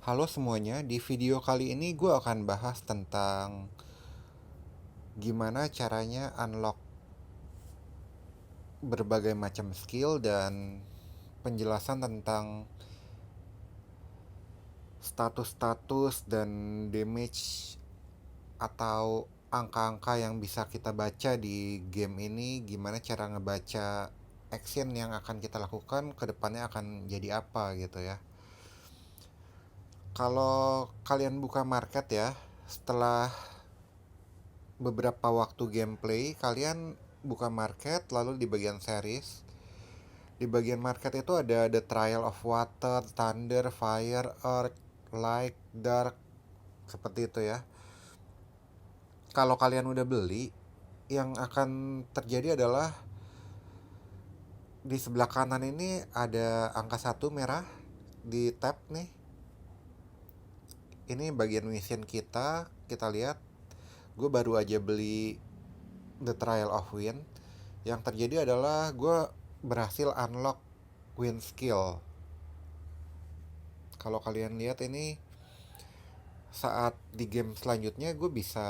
Halo semuanya, di video kali ini gue akan bahas tentang gimana caranya unlock berbagai macam skill dan penjelasan tentang status-status dan damage atau angka-angka yang bisa kita baca di game ini, gimana cara ngebaca action yang akan kita lakukan ke depannya akan jadi apa gitu ya. Kalau kalian buka market ya, setelah beberapa waktu gameplay, kalian buka market lalu di bagian series. Di bagian market itu ada The Trial of Water, Thunder, Fire, Earth, Light, Dark, seperti itu ya. Kalau kalian udah beli, yang akan terjadi adalah di sebelah kanan ini ada angka 1 merah di tab nih. Ini bagian mission kita. Kita lihat, gue baru aja beli The Trial of Wind. Yang terjadi adalah gue berhasil unlock Wind skill. Kalau kalian lihat ini, saat di game selanjutnya gue bisa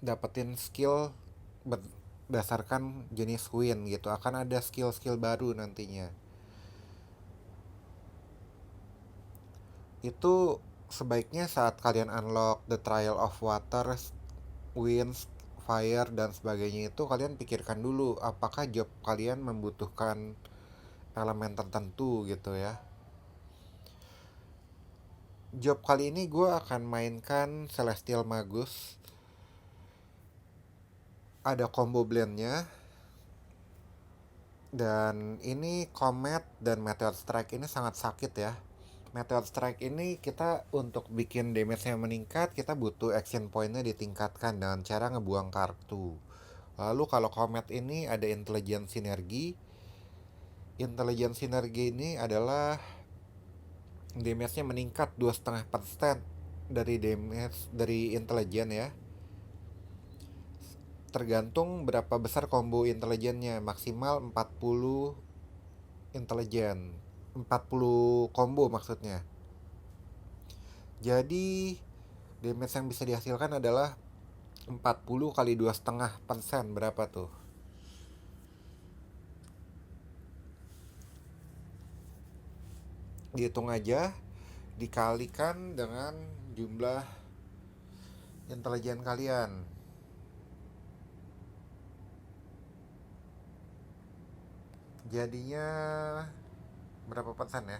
dapetin skill berdasarkan jenis Wind gitu. Akan ada skill-skill baru nantinya. Itu sebaiknya saat kalian unlock The Trial of Water, Wind, Fire, dan sebagainya itu kalian pikirkan dulu apakah job kalian membutuhkan elemen tertentu gitu ya. Job kali ini gue akan mainkan Celestial Magus. Ada combo blendnya. Dan ini Comet dan Meteor Strike ini sangat sakit ya. Meteor Strike ini kita untuk bikin damage-nya meningkat, kita butuh action point-nya ditingkatkan dengan cara ngebuang kartu. Lalu kalau Comet ini ada Intelligence Sinergi. Intelligence Sinergi ini adalah damage-nya meningkat 2,5% dari damage dari intelijen ya. Tergantung berapa besar combo intelijennya, maksimal 40 intelijen. 40 combo maksudnya. Jadi damage yang bisa dihasilkan adalah 40 kali 2,5%, berapa tuh? Dihitung aja, dikalikan dengan jumlah intelijen kalian. Jadinya berapa persen ya?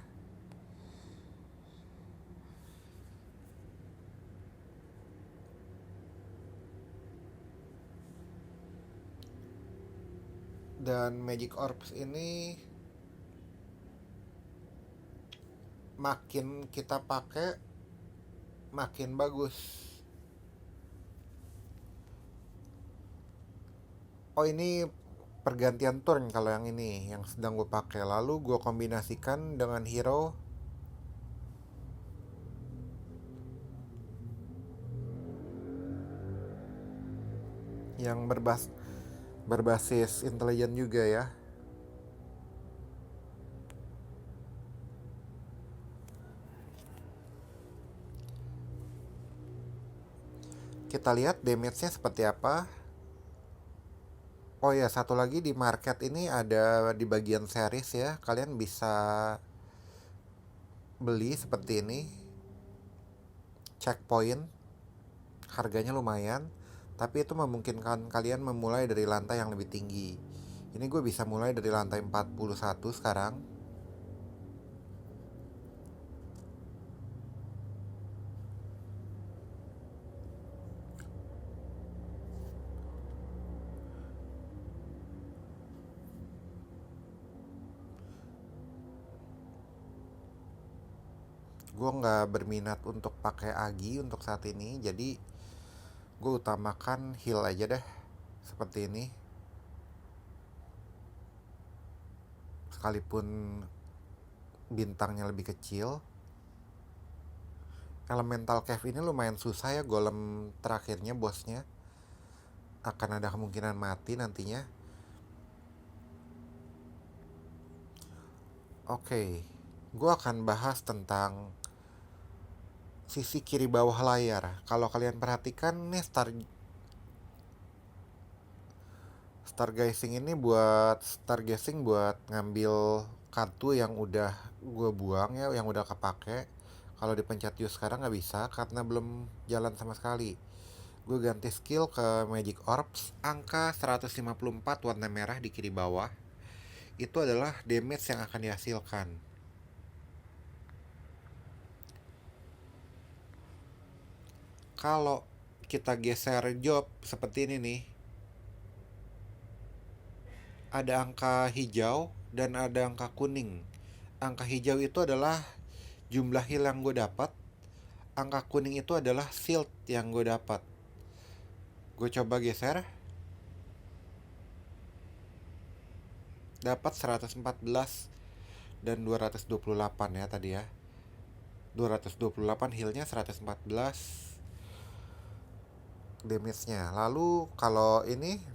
Dan Magic Orbs ini makin kita pakai makin bagus. Oh, ini pergantian turn kalau yang ini yang sedang gue pakai. Lalu gue kombinasikan dengan hero yang berbasis intelijen juga ya. Kita lihat damage-nya seperti apa. Oh ya, satu lagi di market ini ada di bagian series ya. Kalian bisa beli seperti ini. Checkpoint. Harganya lumayan. Tapi itu memungkinkan kalian memulai dari lantai yang lebih tinggi. Ini gue bisa mulai dari lantai 41 sekarang. Gue nggak berminat untuk pakai agi untuk saat ini, jadi gue utamakan heal aja deh, seperti ini. Sekalipun bintangnya lebih kecil. Elemental Cave ini lumayan susah ya, golem terakhirnya bosnya akan ada kemungkinan mati nantinya. Oke, gue akan bahas tentang sisi kiri bawah layar. Kalau kalian perhatikan nih, stargazing ini buat stargazing buat ngambil kartu yang udah gue buang ya, yang udah kepake. Kalau dipencet use sekarang nggak bisa karena belum jalan sama sekali. Gue ganti skill ke Magic Orbs, angka 154 warna merah di kiri bawah. Itu adalah damage yang akan dihasilkan. Kalau kita geser job seperti ini nih, ada angka hijau dan ada angka kuning. Angka hijau itu adalah jumlah heal yang gue dapat. Angka kuning itu adalah shield yang gue dapat. Gue coba geser, dapat 114 dan 228 ya tadi ya. 228 healnya, 114 damage-nya. Lalu kalau ini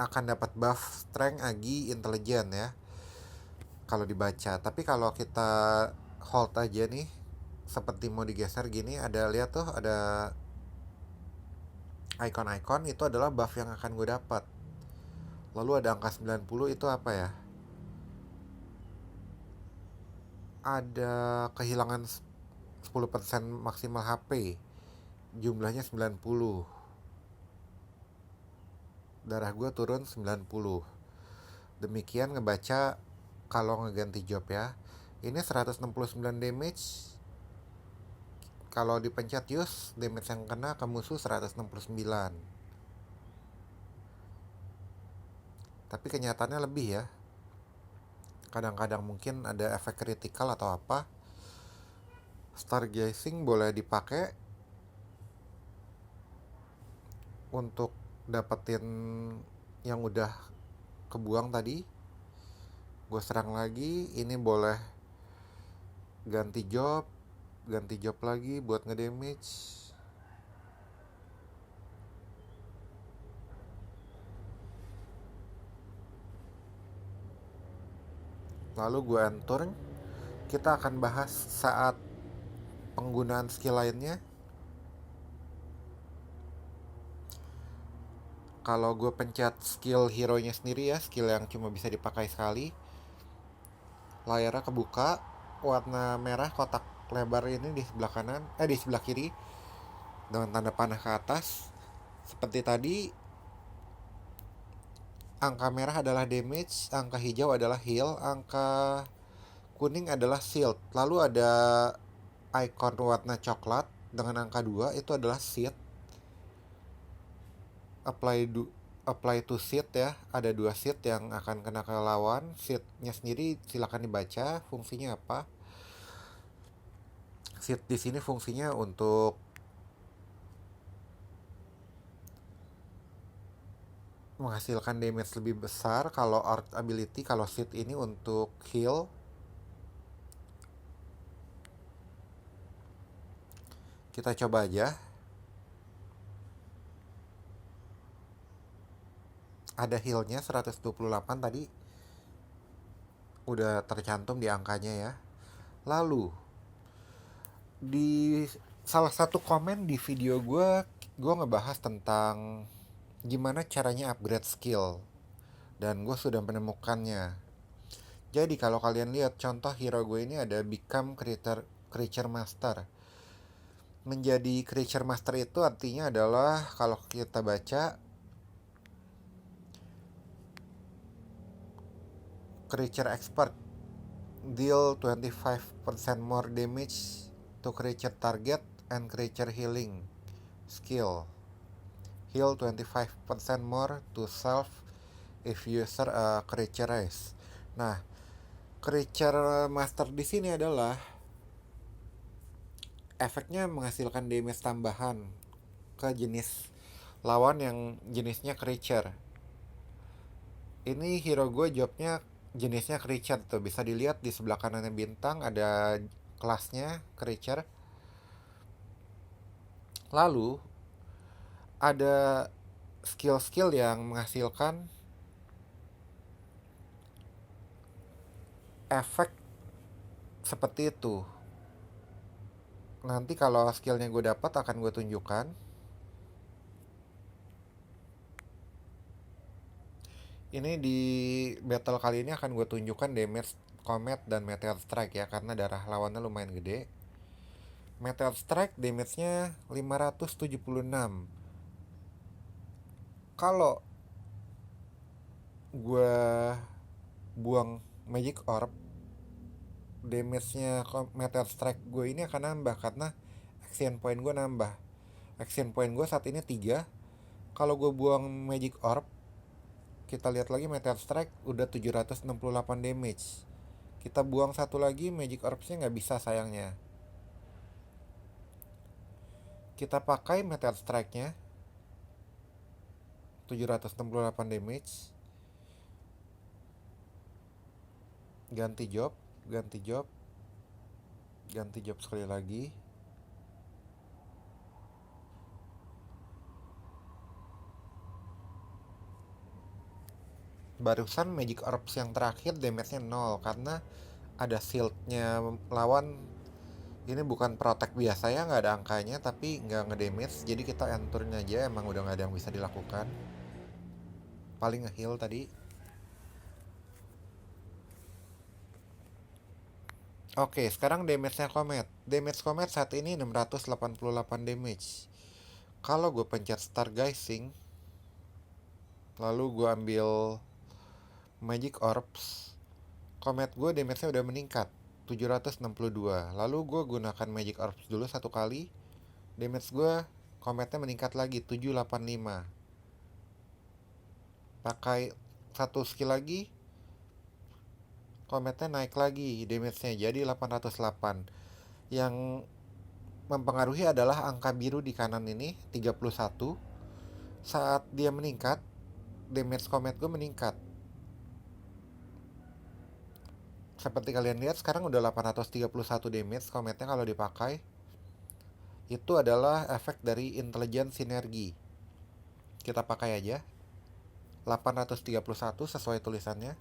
akan dapat buff strength, agi, intelligence ya kalau dibaca. Tapi kalau kita hold aja nih, seperti mau digeser gini, ada lihat tuh, ada icon-icon, itu adalah buff yang akan gue dapat. Lalu ada angka 90, itu apa ya? Ada kehilangan 10% maksimal HP. Jumlahnya 90. Darah gue turun 90. Demikian ngebaca kalau ngeganti job ya. Ini 169 damage. Kalau dipencet use, damage yang kena ke musuh 169. Tapi kenyataannya lebih ya. Kadang-kadang mungkin ada efek kritikal atau apa. Stargazing boleh dipakai untuk dapetin yang udah kebuang tadi. Gue serang lagi, ini boleh ganti job lagi buat ngedamage. Lalu gue enter. Kita akan bahas saat penggunaan skill lainnya. Kalau gue pencet skill hero nya sendiri ya, skill yang cuma bisa dipakai sekali, layarnya kebuka, warna merah kotak lebar ini di sebelah kanan, di sebelah kiri dengan tanda panah ke atas. Seperti tadi, angka merah adalah damage, angka hijau adalah heal, angka kuning adalah shield. Lalu ada icon warna coklat dengan angka 2, itu adalah seed. Apply to seed ya. Ada 2 seed yang akan kena ke lawan. Seednya sendiri silakan dibaca fungsinya apa. Seed di sini fungsinya untuk menghasilkan damage lebih besar. Kalau art ability, kalau seed ini untuk heal. Kita coba aja. Ada healnya 128 tadi. Udah tercantum di angkanya ya. Lalu di salah satu komen di video gue ngebahas tentang gimana caranya upgrade skill. Dan gue sudah menemukannya. Jadi kalau kalian lihat contoh hero gue ini ada become creature master. Menjadi creature master itu artinya adalah kalau kita baca creature expert, deal 25% more damage to creature target and creature healing skill. Heal 25% more to self if user a creature race. Nah, creature master di sini adalah efeknya menghasilkan damage tambahan ke jenis lawan yang jenisnya creature. Ini hero gue jobnya jenisnya creature tuh, bisa dilihat di sebelah kanannya bintang ada kelasnya creature. Lalu ada skill-skill yang menghasilkan efek Seperti itu. Nanti kalau skillnya gue dapat akan gue tunjukkan. Ini di battle kali ini akan gue tunjukkan damage Comet dan Meteor Strike ya, karena darah lawannya lumayan gede. Meteor Strike damage-nya 576. Kalau gue buang Magic Orb, damage-nya Meteor Strike gue ini akan nambah karena action point gue nambah. Action point gue saat ini 3. Kalau gue buang Magic Orb, kita lihat lagi Meteor Strike udah 768 damage. Kita buang satu lagi, Magic Orbs-nya nggak bisa sayangnya. Kita pakai Meteor Strike-nya 768 damage. Ganti job, ganti job, ganti job sekali lagi. Barusan Magic Orbs yang terakhir damage-nya 0 karena ada shield-nya lawan. Ini bukan protect biasa ya, nggak ada angkanya tapi nggak ngedamage, jadi kita enturin aja, emang udah nggak ada yang bisa dilakukan. Paling nge-heal tadi. Oke, sekarang damage-nya Comet. Damage Comet saat ini 688 damage. Kalau gue pencet Stargazing, lalu gue ambil Magic Orbs, Comet gue damage-nya udah meningkat 762. Lalu gue gunakan Magic Orbs dulu satu kali, damage gue Cometnya meningkat lagi 785. Pakai satu skill lagi, Cometnya naik lagi damage-nya jadi 808. Yang mempengaruhi adalah angka biru di kanan ini 31. Saat dia meningkat, damage Comet gue meningkat. Seperti kalian lihat sekarang udah 831 damage Cometnya kalau dipakai. Itu adalah efek dari intelligent sinergi. Kita pakai aja 831 sesuai tulisannya.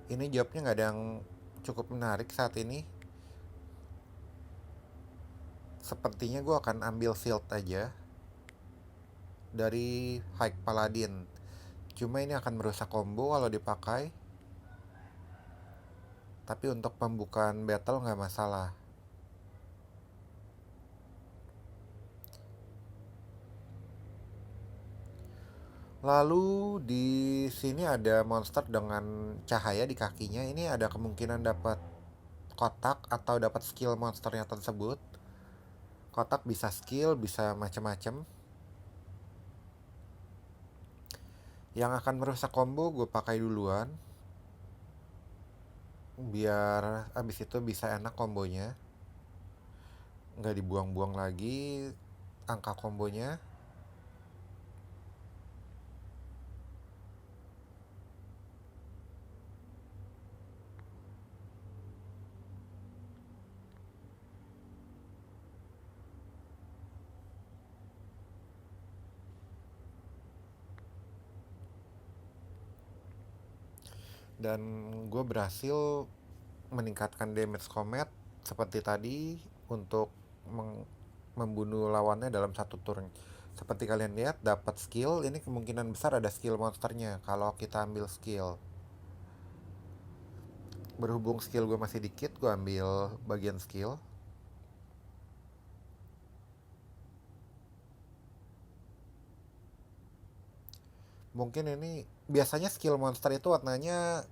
Ini jawabnya nggak ada yang cukup menarik saat ini. Sepertinya gue akan ambil shield aja dari High Paladin. Cuma ini akan merusak combo kalau dipakai. Tapi untuk pembukaan battle nggak masalah. Lalu di sini ada monster dengan cahaya di kakinya. Ini ada kemungkinan dapat kotak atau dapat skill monsternya tersebut. Kotak bisa skill, bisa macam-macam. Yang akan merusak combo gue pakai duluan, biar abis itu bisa enak kombonya, nggak dibuang-buang lagi angka kombonya. Dan gue berhasil meningkatkan damage Comet seperti tadi untuk membunuh lawannya dalam satu turn. Seperti kalian lihat dapat skill, ini kemungkinan besar ada skill monsternya kalau kita ambil skill. Berhubung skill gue masih dikit, gue ambil bagian skill. Mungkin ini biasanya skill monster itu warnanya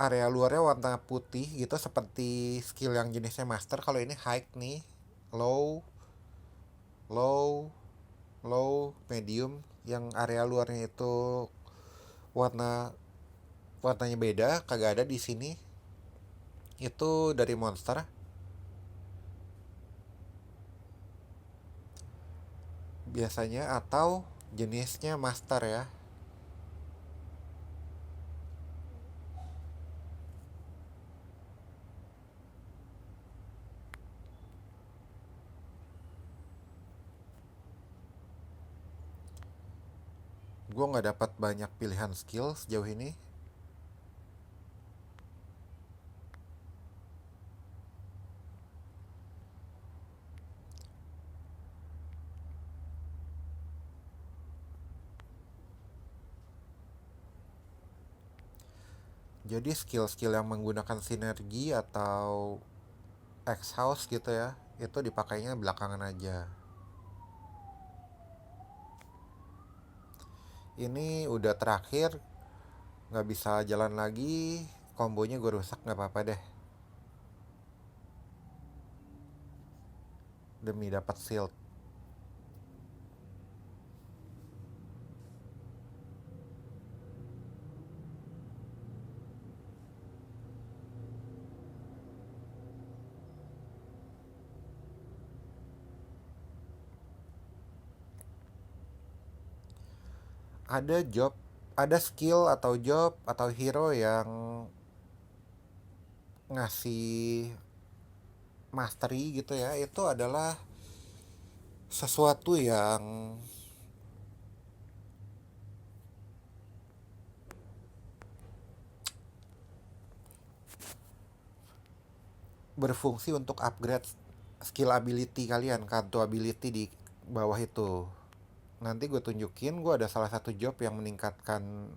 area luarnya warna putih gitu seperti skill yang jenisnya master. Kalau ini high nih, low, low, low, medium. Yang area luarnya itu warnanya beda, kagak ada di sini. Itu dari monster. Biasanya atau jenisnya master ya. Gue nggak dapat banyak pilihan skill sejauh ini. Jadi skill-skill yang menggunakan sinergi atau X-House gitu ya, itu dipakainya belakangan aja. Ini udah terakhir, nggak bisa jalan lagi, kombonya gue rusak nggak apa-apa deh, demi dapat shield. Ada job, ada skill atau job atau hero yang ngasih mastery gitu ya, itu adalah sesuatu yang berfungsi untuk upgrade skill ability kalian, kanto ability di bawah itu. Nanti gue tunjukin, gue ada salah satu job yang meningkatkan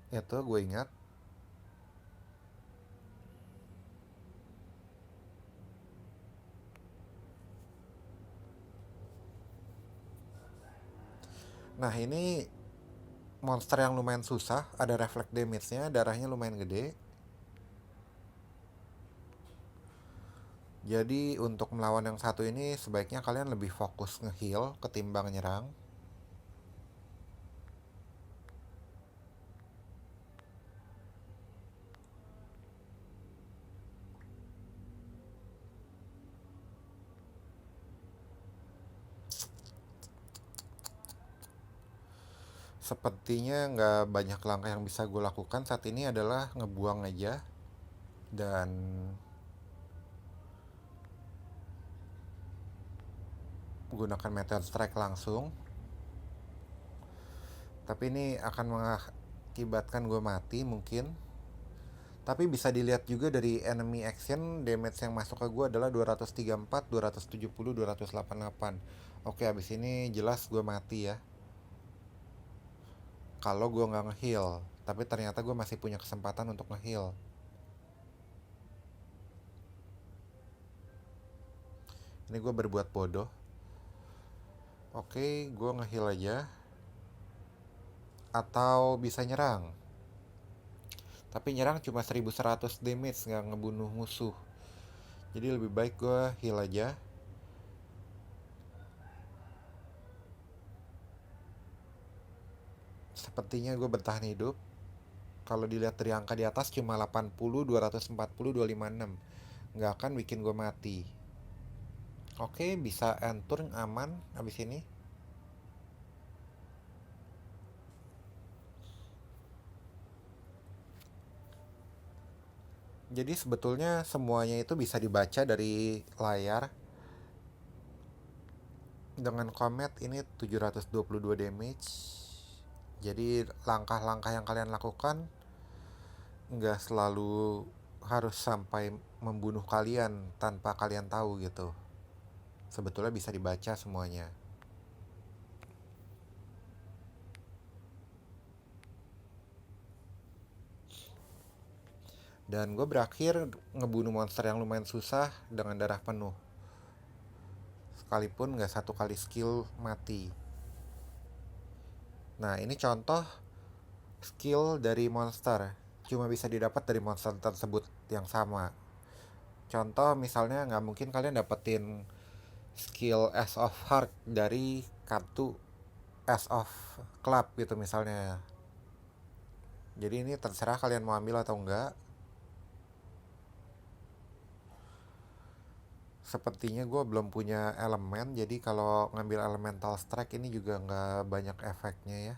itu, gue ingat. Nah ini monster yang lumayan susah, ada reflect damage-nya, darahnya lumayan gede. Jadi untuk melawan yang satu ini sebaiknya kalian lebih fokus nge-heal ketimbang nyerang. Sepertinya nggak banyak langkah yang bisa gue lakukan saat ini, adalah ngebuang aja dan gunakan Meteor Strike langsung. Tapi ini akan mengakibatkan gue mati mungkin. Tapi bisa dilihat juga dari enemy action, damage yang masuk ke gue adalah 234, 270, 288. Oke, abis ini jelas gue mati ya, kalau gue nggak nge-heal. Tapi ternyata gue masih punya kesempatan untuk nge-heal. Ini gue berbuat bodoh. Oke, gue nge-heal aja. Atau bisa nyerang. Tapi nyerang cuma 1100 damage, nggak ngebunuh musuh. Jadi lebih baik gue heal aja. Sepertinya gue bertahan hidup. Kalau dilihat dari angka di atas cuma 80, 240, 256. Nggak akan bikin gue mati. Oke, bisa end turn aman abis ini. Jadi sebetulnya semuanya itu bisa dibaca dari layar. Dengan Comet ini 722 damage. Jadi langkah-langkah yang kalian lakukan nggak selalu harus sampai membunuh kalian tanpa kalian tahu gitu. Sebetulnya bisa dibaca semuanya. Dan gue berakhir ngebunuh monster yang lumayan susah dengan darah penuh. Sekalipun nggak satu kali skill mati. Nah ini contoh skill dari monster. Cuma bisa didapat dari monster tersebut yang sama. Contoh misalnya nggak mungkin kalian dapetin skill Ace of Heart dari kartu Ace of Club gitu misalnya. Jadi ini terserah kalian mau ambil atau enggak. Sepertinya gue belum punya elemen, jadi kalau ngambil elemental strike ini juga nggak banyak efeknya ya.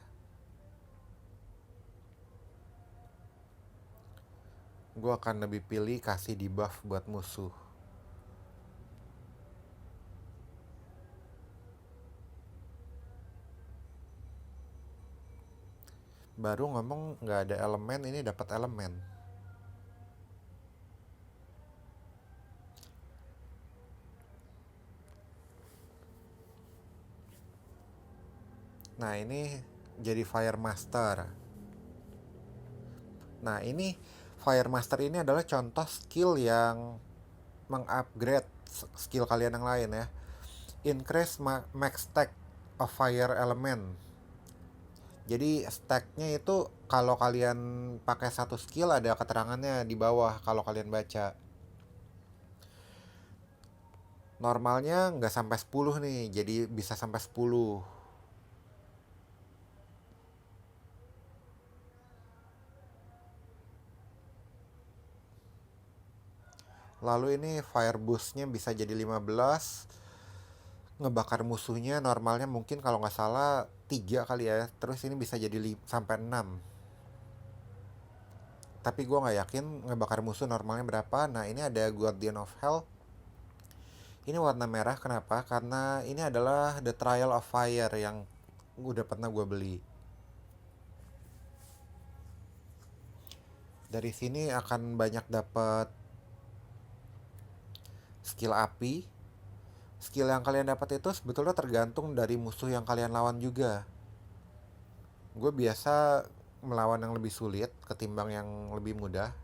Gue akan lebih pilih kasih debuff buat musuh. Baru ngomong nggak ada elemen, ini dapat elemen. Nah ini jadi Fire Master. Nah ini Fire Master ini adalah contoh skill yang mengupgrade skill kalian yang lain ya. Increase max stack of fire element. Jadi stacknya itu kalau kalian pakai satu skill ada keterangannya di bawah kalau kalian baca. Normalnya nggak sampai 10 nih, jadi bisa sampai 10. Lalu ini fire boostnya bisa jadi 15. Ngebakar musuhnya normalnya mungkin kalau nggak salah 3 kali ya. Terus ini bisa jadi sampai 6. Tapi gue nggak yakin ngebakar musuh normalnya berapa. Nah ini ada Guardian of Hell. Ini warna merah kenapa? Karena ini adalah The Trial of Fire yang udah pernah gue beli. Dari sini akan banyak dapat skill api. Skill yang kalian dapat itu sebetulnya tergantung dari musuh yang kalian lawan juga. Gue biasa melawan yang lebih sulit ketimbang yang lebih mudah.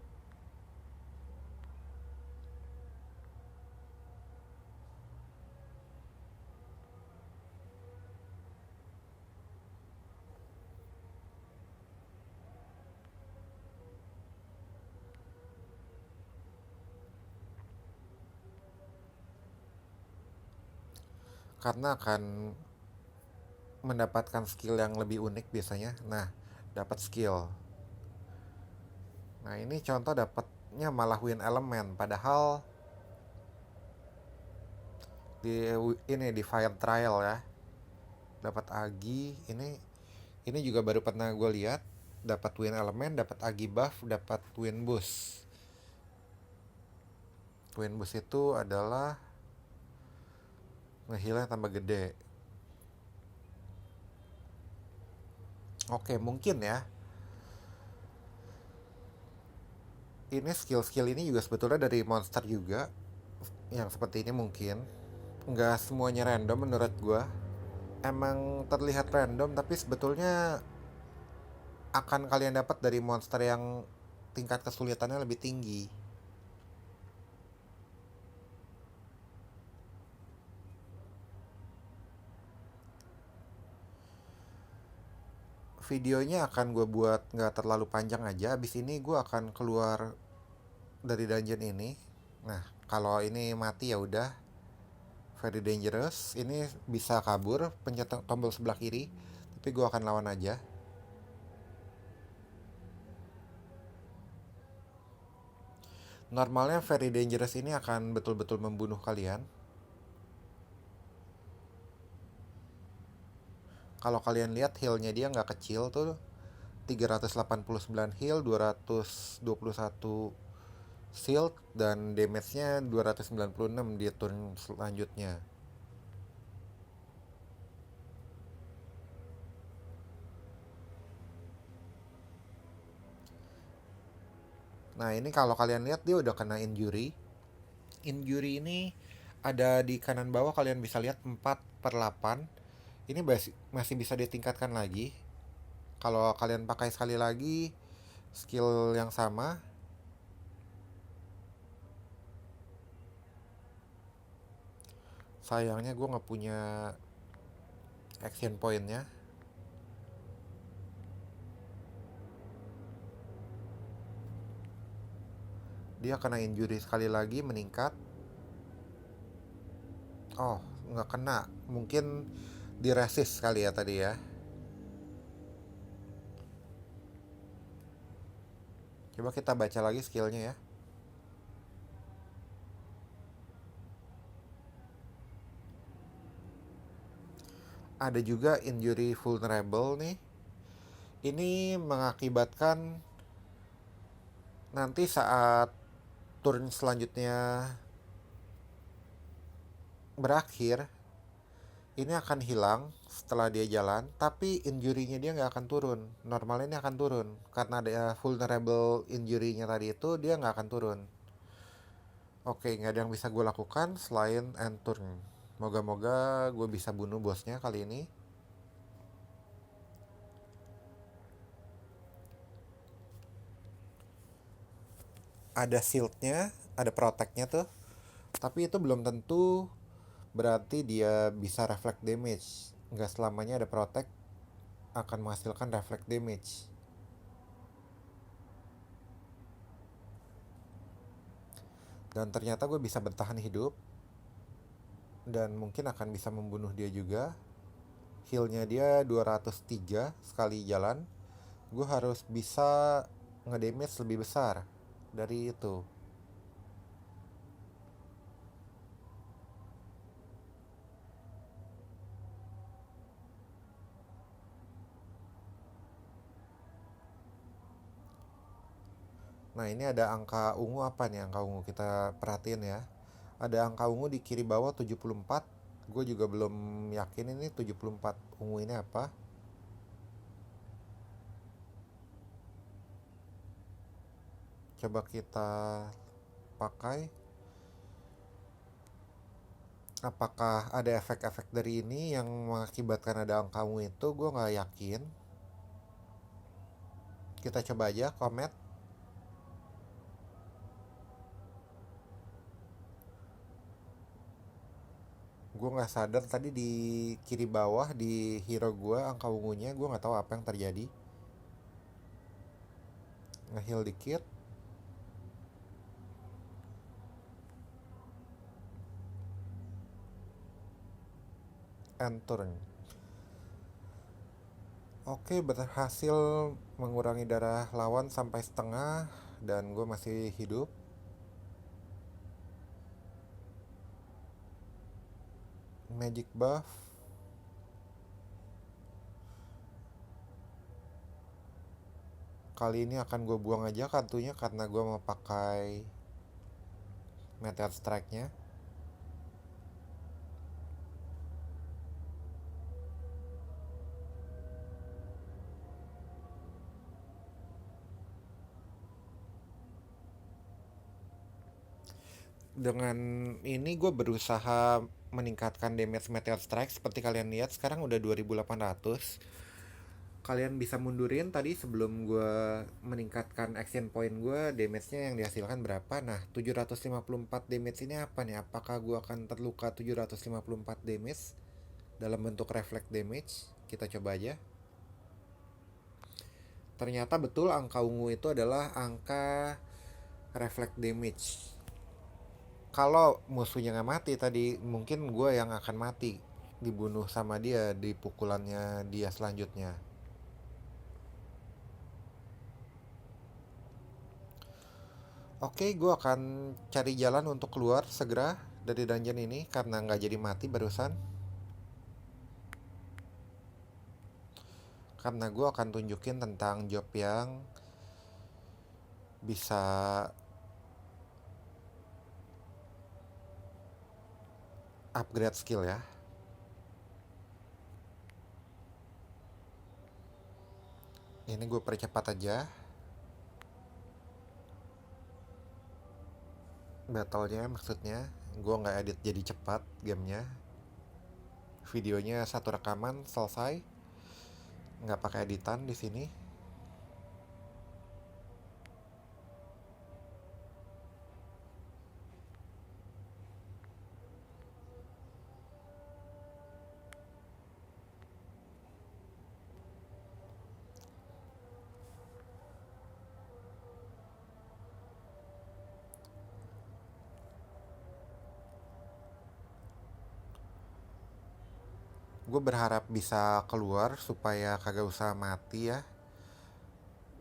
Karena akan mendapatkan skill yang lebih unik biasanya. Nah, dapat skill. Nah, ini contoh dapatnya malah win elemen. Padahal di di fire trial ya. Dapat agi. Ini juga baru pernah gue lihat. Dapat win elemen, dapat agi buff, dapat win boost. Win boost itu adalah ngeheal tambah gede. Oke, mungkin ya. Ini skill-skill ini juga sebetulnya dari monster juga. Yang seperti ini mungkin. Nggak semuanya random menurut gue. Emang terlihat random, tapi sebetulnya akan kalian dapat dari monster yang tingkat kesulitannya lebih tinggi. Videonya akan gue buat nggak terlalu panjang aja. Abis ini gue akan keluar dari dungeon ini. Nah, kalau ini mati ya udah very dangerous. Ini bisa kabur, pencet tombol sebelah kiri. Tapi gue akan lawan aja. Normalnya very dangerous ini akan betul-betul membunuh kalian. Kalau kalian lihat healnya dia nggak kecil tuh, 389 heal, 221 shield, dan damage-nya 296 di turn selanjutnya. Nah ini kalau kalian lihat dia udah kena injury. Injury ini ada di kanan bawah, kalian bisa lihat 4/8. Ini masih bisa ditingkatkan lagi. Kalau kalian pakai sekali lagi skill yang sama. Sayangnya gue nggak punya action pointnya. Dia kena injury sekali lagi meningkat. Oh, nggak kena. Mungkin di resist kali ya tadi ya. Coba kita baca lagi skillnya ya. Ada juga injury vulnerable nih. Ini mengakibatkan nanti saat turn selanjutnya berakhir, ini akan hilang setelah dia jalan, tapi injury-nya dia nggak akan turun. Normalnya ini akan turun karena ada vulnerable injury-nya tadi itu, dia nggak akan turun. Oke, nggak ada yang bisa gue lakukan selain end turn. Moga-moga gue bisa bunuh bosnya kali ini. Ada shieldnya, ada protectnya tuh, tapi itu belum tentu berarti dia bisa reflect damage. Nggak selamanya ada protect akan menghasilkan reflect damage. Dan ternyata gue bisa bertahan hidup dan mungkin akan bisa membunuh dia juga. Healnya dia 203 sekali jalan. Gue harus bisa ngedamage lebih besar dari itu. Nah, ini ada angka ungu apa nih angka ungu? Kita perhatiin ya. Ada angka ungu di kiri bawah 74. Gue juga belum yakin ini 74 ungu ini apa. Coba kita pakai. Apakah ada efek-efek dari ini yang mengakibatkan ada angka ungu itu? Gue nggak yakin. Kita coba aja komet. Gue nggak sadar tadi di kiri bawah di hero gue angka ungunya, gue nggak tahu apa yang terjadi. Ngeheal dikit. End turn. Oke, berhasil mengurangi darah lawan sampai setengah dan gue masih hidup. Magic buff. Kali ini akan gue buang aja kartunya karena gue mau pakai Meteor Strike-nya. Dengan ini gue berusaha meningkatkan damage Meteor Strike. Seperti kalian lihat sekarang udah 2800. Kalian bisa mundurin tadi sebelum gue meningkatkan action point gue, damage-nya yang dihasilkan berapa. Nah, 754 damage ini apa nih? Apakah gue akan terluka 754 damage dalam bentuk reflect damage? Kita coba aja. Ternyata betul angka ungu itu adalah angka reflect damage. Kalau musuhnya nggak mati tadi, mungkin gue yang akan mati, dibunuh sama dia di pukulannya dia selanjutnya. Oke, gue akan cari jalan untuk keluar segera dari dungeon ini karena nggak jadi mati barusan. Karena gue akan tunjukin tentang job yang bisa upgrade skill ya. Ini gue percepat aja battlenya, maksudnya gue nggak edit jadi cepat gamenya. Videonya satu rekaman selesai, nggak pakai editan di sini. Gue berharap bisa keluar supaya kagak usah mati ya,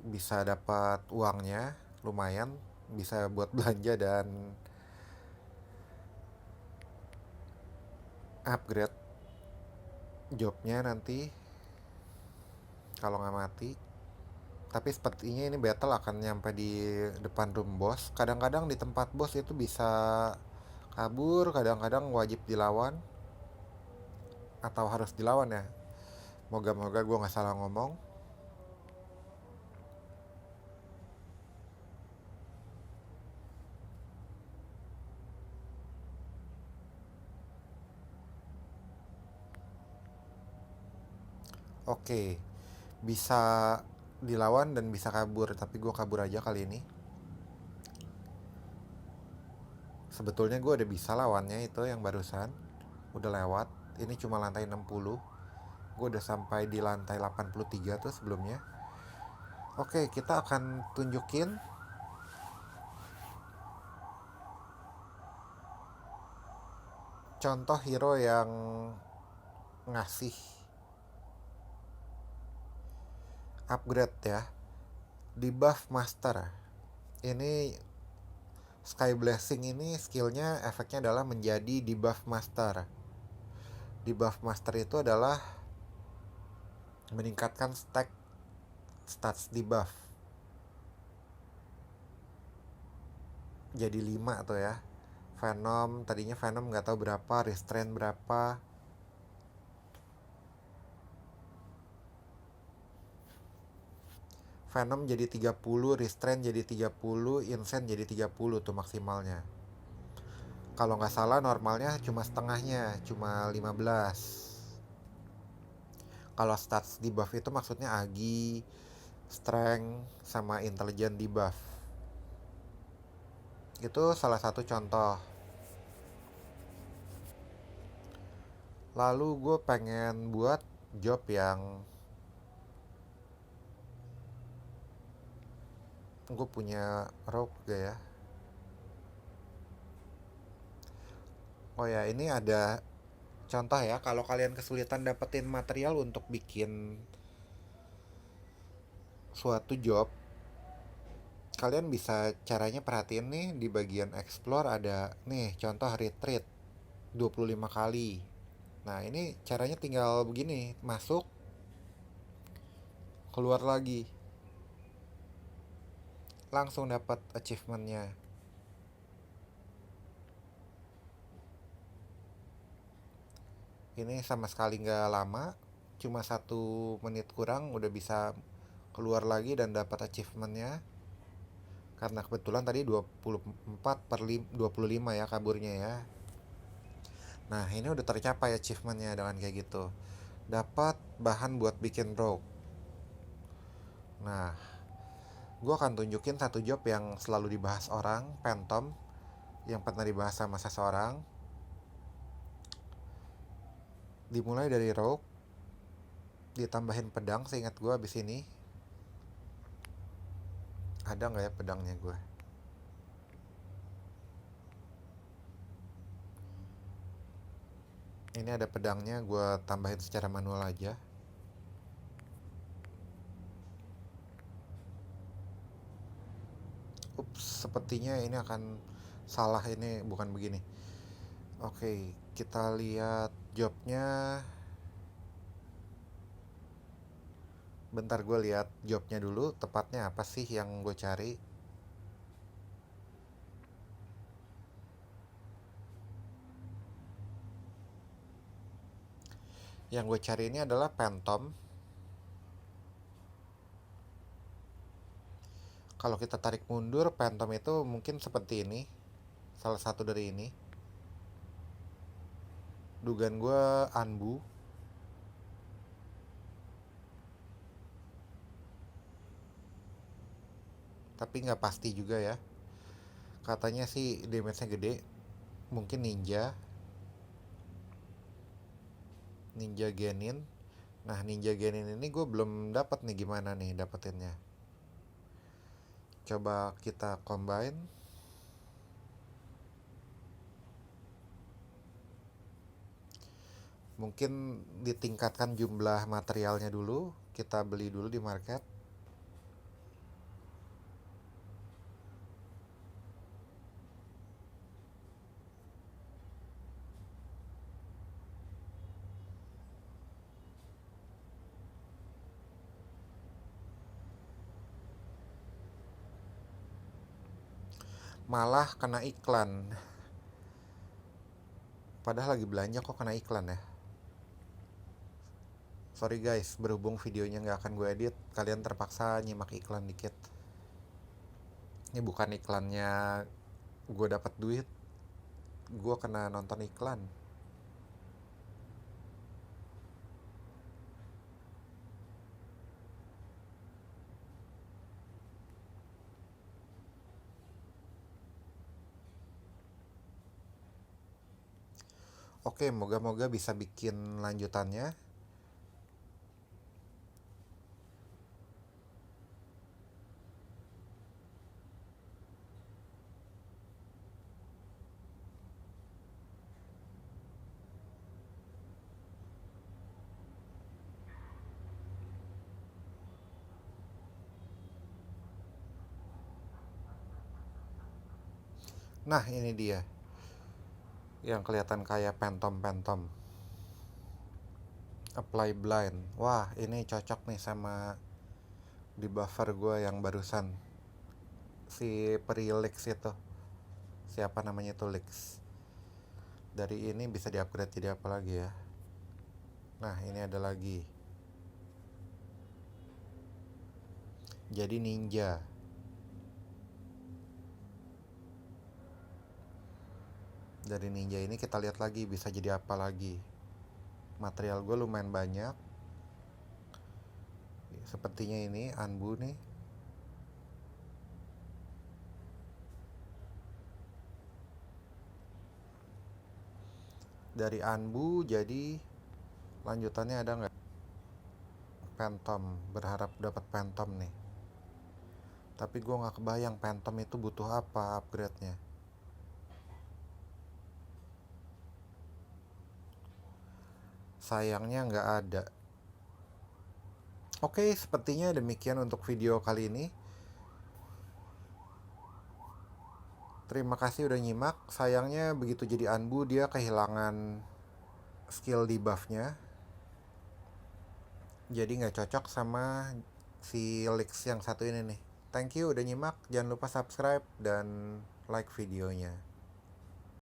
bisa dapat uangnya lumayan, bisa buat belanja dan upgrade jobnya nanti kalau nggak mati. Tapi sepertinya ini battle akan nyampe di depan room boss. Kadang-kadang di tempat boss itu bisa kabur, kadang-kadang wajib dilawan. atau harus dilawan ya. Moga-moga gue nggak salah ngomong. Oke, bisa dilawan dan bisa kabur, tapi gue kabur aja kali ini. Sebetulnya gue udah bisa lawannya itu yang barusan. Udah lewat. Ini cuma lantai 60. Gue udah sampai di lantai 83 tuh sebelumnya. Oke, kita akan tunjukin contoh hero yang ngasih upgrade ya. Debuff Master. Ini Sky Blessing ini skillnya efeknya adalah menjadi Debuff Master. Debuff Master itu adalah meningkatkan stack stats debuff jadi 5 tuh ya. Venom, tadinya Venom nggak tahu berapa, Restrain berapa. Venom jadi 30, Restrain jadi 30, Insane jadi 30 tuh maksimalnya. Kalau nggak salah normalnya cuma setengahnya, cuma 15. Kalau stats debuff itu maksudnya Agi, Strength, sama Intelligent debuff. Itu salah satu contoh. Lalu gue pengen buat job yang gue punya rogue gak ya. Oh ya, ini ada contoh ya. Kalau kalian kesulitan dapetin material untuk bikin suatu job, kalian bisa caranya perhatiin nih di bagian explore ada nih contoh retreat 25 kali. Nah, ini caranya tinggal begini, masuk, keluar lagi. Langsung dapat achievementnya. Ini sama sekali nggak lama, cuma 1 menit kurang udah bisa keluar lagi dan dapat achievementnya. Karena kebetulan tadi 24 per 25 ya kaburnya ya. Nah, ini udah tercapai achievementnya dengan kayak gitu. Dapat bahan buat bikin rogue. Nah, gue akan tunjukin satu job yang selalu dibahas orang, Phantom, yang pernah dibahas sama seseorang. Dimulai dari rogue, ditambahin pedang, seingat gue abis ini. Ada nggak ya pedangnya gue? Ini ada pedangnya, gue tambahin secara manual aja. Ups, sepertinya ini akan salah, ini bukan begini. Oke, kita lihat jobnya. Bentar gue lihat jobnya dulu, tepatnya apa sih yang gue cari. Yang gue cari ini adalah Phantom. Kalau kita tarik mundur, Phantom itu mungkin seperti ini. Salah satu dari ini. Dugaan gue Anbu. Tapi nggak pasti juga ya. Katanya sih damage-nya gede. Mungkin Ninja. Ninja Genin. Nah, Ninja Genin ini gue belum dapat nih, gimana nih dapetinnya. Coba kita combine. Mungkin ditingkatkan jumlah materialnya dulu. Kita beli dulu di market. Malah kena iklan. Padahal lagi belanja kok kena iklan ya. Sorry guys, berhubung videonya nggak akan gue edit, kalian terpaksa nyimak iklan dikit. Ini bukan iklannya gue dapat duit, gue kena nonton iklan. Oke, moga-moga bisa bikin lanjutannya. Nah, ini dia yang kelihatan kayak pentom-pentom. Apply blind. Wah, ini cocok nih sama di buffer gue yang barusan. Si Perilix itu. Siapa namanya itu Lix. Dari ini bisa di-upgrade jadi apa lagi ya? Nah, ini ada lagi. Jadi ninja. Dari ninja ini kita lihat lagi bisa jadi apa lagi. Material gue lumayan banyak. Sepertinya ini Anbu nih. Dari Anbu jadi lanjutannya ada nggak? Phantom, berharap dapat Phantom nih. Tapi gue nggak kebayang Phantom itu butuh apa upgrade-nya. Sayangnya nggak ada. Oke, sepertinya demikian untuk video kali ini. Terima kasih udah nyimak. Sayangnya begitu jadi Anbu dia kehilangan skill debuff-nya. Jadi nggak cocok sama si Lix yang satu ini nih. Thank you udah nyimak. Jangan lupa subscribe dan like videonya.